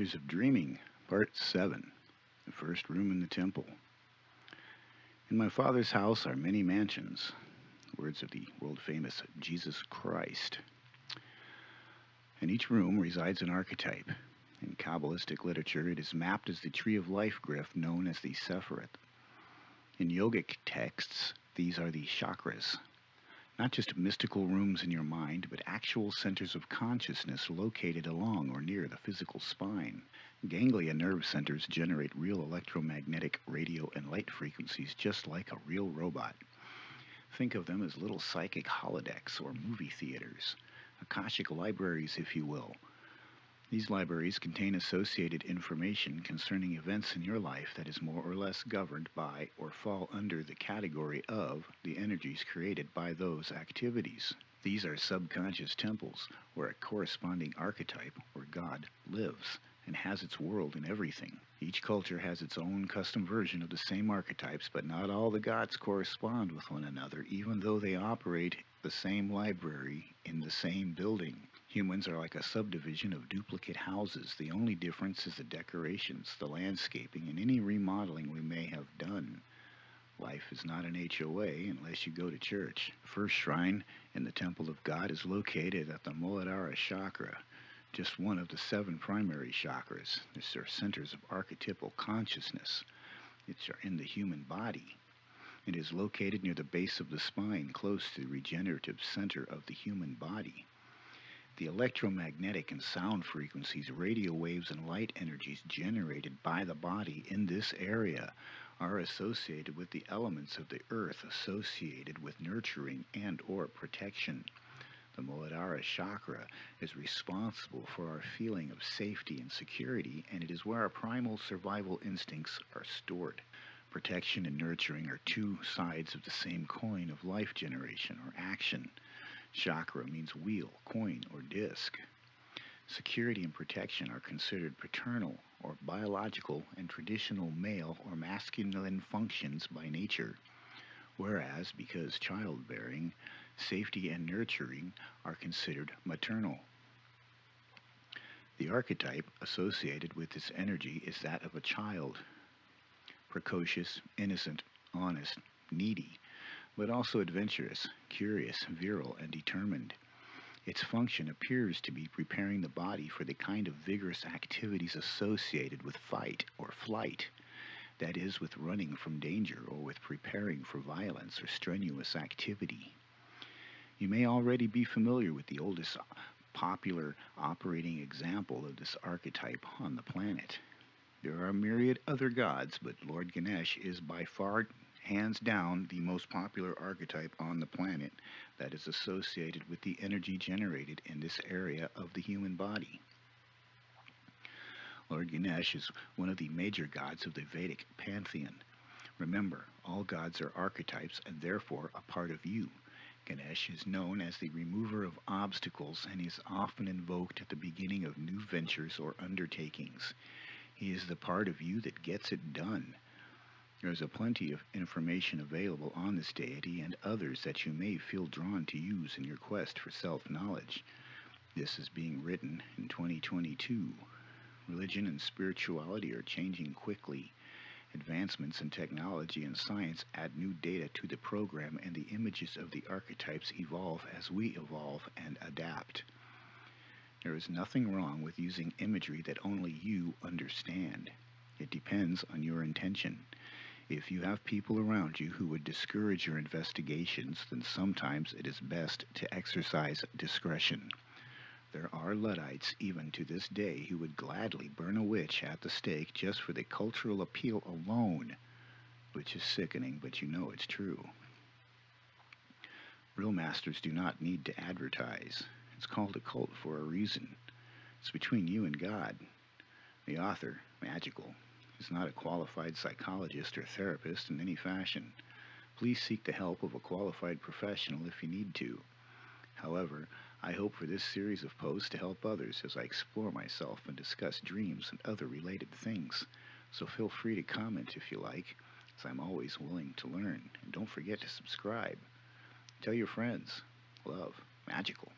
Wonders of Dreaming, Part 7, The First Room in the Temple. In my Father's house are many mansions, words of the world-famous Jesus Christ. In each room resides an archetype. In Kabalistic literature, it is mapped as the tree of life glyph known as the sephirot. In Yogic texts, these are the chakras. Not just mystical rooms in your mind, but actual centers of consciousness located along or near the physical spine. Ganglia nerve centers generate real electromagnetic, radio, and light frequencies just like a real robot. Think of them as little psychic holodecks or movie theaters, Akashic libraries, if you will. These libraries contain associated information concerning events in your life that is more or less governed by or fall under the category of the energies created by those activities. These are subconscious temples where a corresponding archetype or god lives and has its world in everything. Each culture has its own custom version of the same archetypes, but not all the gods correspond with one another, even though they operate the same library in the same building. Humans are like a subdivision of duplicate houses. The only difference is the decorations, the landscaping, and any remodeling we may have done. Life is not an HOA unless you go to church. The first shrine in the Temple of God is located at the Muladhara chakra, just one of the 7 primary chakras. These are centers of archetypal consciousness. It's in the human body. It is located near the base of the spine, close to the regenerative center of the human body. The electromagnetic and sound frequencies, radio waves, and light energies generated by the body in this area are associated with the elements of the earth associated with nurturing and or protection. The Muladhara chakra is responsible for our feeling of safety and security, and it is where our primal survival instincts are stored. Protection and nurturing are 2 sides of the same coin of life generation or action. Chakra means wheel, coin, or disc. Security and protection are considered paternal or biological and traditional male or masculine functions by nature, whereas, because childbearing, safety and nurturing are considered maternal. The archetype associated with this energy is that of a child, precocious, innocent, honest, needy, but also adventurous, curious, virile, and determined. Its function appears to be preparing the body for the kind of vigorous activities associated with fight or flight, that is, with running from danger or with preparing for violence or strenuous activity. You may already be familiar with the oldest popular operating example of this archetype on the planet. There are myriad other gods, but Lord Ganesh is by far, hands down, the most popular archetype on the planet that is associated with the energy generated in this area of the human body. Lord Ganesh is one of the major gods of the Vedic pantheon. Remember, all gods are archetypes and therefore a part of you. Ganesh is known as the remover of obstacles and is often invoked at the beginning of new ventures or undertakings. He is the part of you that gets it done. There is a plenty of information available on this deity and others that you may feel drawn to use in your quest for self-knowledge. This is being written in 2022. Religion and spirituality are changing quickly. Advancements in technology and science add new data to the program, and the images of the archetypes evolve as we evolve and adapt. There is nothing wrong with using imagery that only you understand. It depends on your intention. If you have people around you who would discourage your investigations, then sometimes it is best to exercise discretion. There are Luddites even to this day who would gladly burn a witch at the stake just for the cultural appeal alone, which is sickening, but you know it's true. Real masters do not need to advertise. It's called a cult for a reason. It's between you and God. The author, Magical, is not a qualified psychologist or therapist in any fashion. Please seek the help of a qualified professional if you need to. However, I hope for this series of posts to help others as I explore myself and discuss dreams and other related things. So feel free to comment if you like, as I'm always willing to learn. And don't forget to subscribe. Tell your friends. Love, Magical.